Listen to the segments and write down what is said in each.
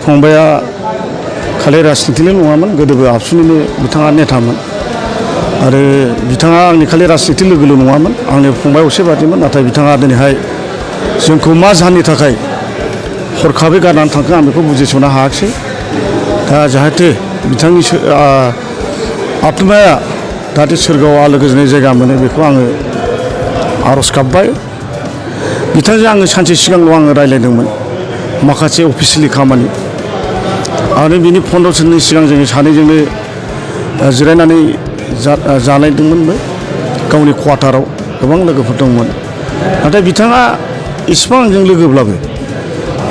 फंबाया खालि राजनितिल' नङामोन, गोदोबो आबसुनिनो बिथाङा नेतामोन आरो बिथाङा आंनि खालि राजनिति लोगोल' नङामोन, आंनि फंबाय असे बादिमोन। नाथाय बिथाङा दिनैहाय जोंखौ मा जाहोननि थाखाय हरखाबै गारनानै थांखो आं बेखौ बुजिस'नो हायाखिसै। दा जाहाथे बिथांनि आत्माया जाहाथे सोरगोआव आलो गोजोननि जायगा मोनो बेखौ आङो आर'ज गाबबाय। बिथांजों आङो सानसे सिगांल' आङो रायज्लायदोंमोन माखासे अफिसियेलि खामानि, आरो बिनि 15 साननि सिगां जोङो सानैजोंनो जिरायनानै जालायदोंमोनबो गावनि क्वार्टाराव। गोबां लोगोफोर दंमोन, नाथाय बिथाङा इसिबां आंजों लोगोब्लाबो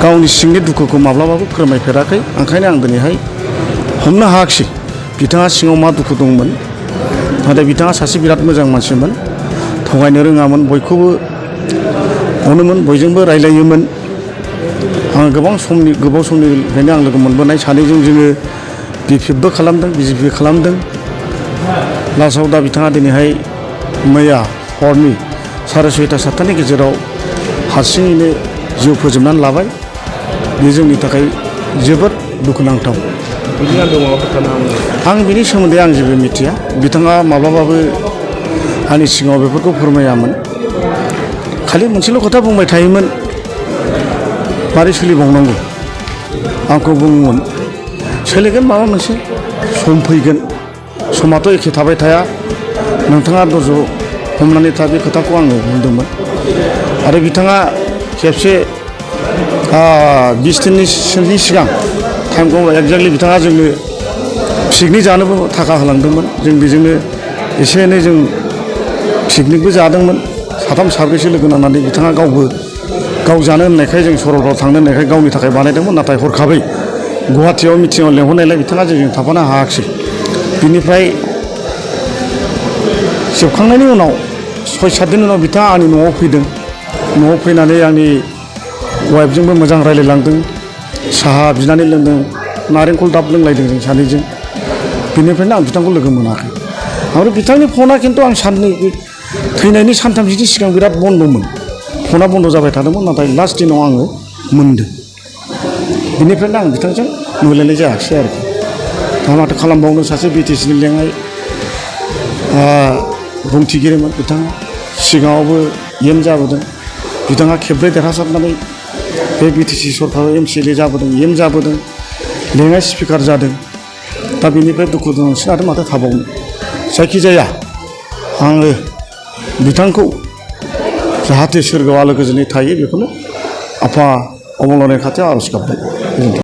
गावनि सिंनि दुखुखौ माब्लाबाबो फोरमायफेराखै। ओंखायनो आं दिनैहाय हमनो हायाखिसै बिथाङा सिङाव मा दुखु दंमोन। नाथाय बिथाङा सासे बिराद मोजां मानसिमोन, थगायनो रोङामोन, बयखौबो अनोमोन, बयजोंबो रायलायोमोन। आं गोबाव समनिफ्रायनो आं लोगो मोनबोनाय, सानैजों जोङो बिपिएफबो खालामदों, बिजेपि खालामदों। लास्टआव दा बिथाङा दिनैहाय मैया हरनि 6:30 7टानि गेजेराव हारसिङैनो जिउ फोजोबनानै लाबाय। बे जोंनि थाखाय जोबोद दुखुनांथाव। आं बिनि सोमोन्दै आं जेबो मिथिया। बिथाङा माब्लाबाबो आंनि सिगाङाव बेफोरखौ फोरमायामोन। खालि मोनसेल' खोथा बुंबाय थायोमोन, मारै सोलिबावनांगौ। आंखौ बुङोमोन सोलिगोन, माबा मोनसे सम फैगोन, समाथ' एखे थाबाय थाया, नोंथाङा धैर्य हमनानै था, बे खोथाखौ आङो बुंदोंमोन। आरो बिथाङा खेबसे 20 दिननि सिगां टाइमखौ एक्जेक्टलि बिथाङा जोंनो पिकनिक जानोबो थाखा होलांदोंमोन। जों बेजोंनो एसे एनै जों पिकनिकबो जादोंमोन, 7 साब्रैसो लोगो नांनानै। बिथाङा गाव जानो होननायखाय जों सरलपारायाव थांनो होननायखाय गावनि थाखाय बानायदोंमोन। नाथाय हरखाबै गुवाहाटियाव मिटिङाव लेंहरनायलाय बिथाङा जोंजों थाफानो हायाखिसै। बिनिफ्राय जोबखांनायनि उनाव 6-7 दिन उनाव बिथाङा आंनि न'आव फैदों। न'आव फैनानै आंनि वाइफजोंबो मोजां रायज्लायलांदों, साहा बिनानै लोंदों, नारेंखल दाब लोंलायदों जों सानैजों। बिनिफ्रायनो आं बिथांखौ लोगो मोनाखै। ओमफ्राय बिथांनि फना खिन्थु आं थैनायनि 3-4 सिगां बिराद बन्द'मोन, फना बन्द' जाबाय थादोंमोन। नाथाय लास्ट दिनाव आङो मोनदों। बिनिफ्रायनो आं बिथांजों नुलायनाय जायाखिसै आरोखि। दा माथो खालामबावनो, सासे बिटिसिनि लेङाइ बुंथिगिरिमोन बिथाङा। सिगाङावबो एम जाबोदों बिथाङा, खेबब्रै देरहासारनानै बे बिटिसि सरकाराव MCLA जाबोदों, एम जाबोदों, लेङाइ स्पिकार जादों। दा बेनिफ्राय दुखु दंसिन आरो माथो थाबावनो। जायखिजाया आङो बिथांखौ जाहाथे सोरगोआव आलो गोजोनै थायो बेखौनो आफा अबंलावरिनि खाथियाव आर'ज गाबबाय। गोजोन्थों।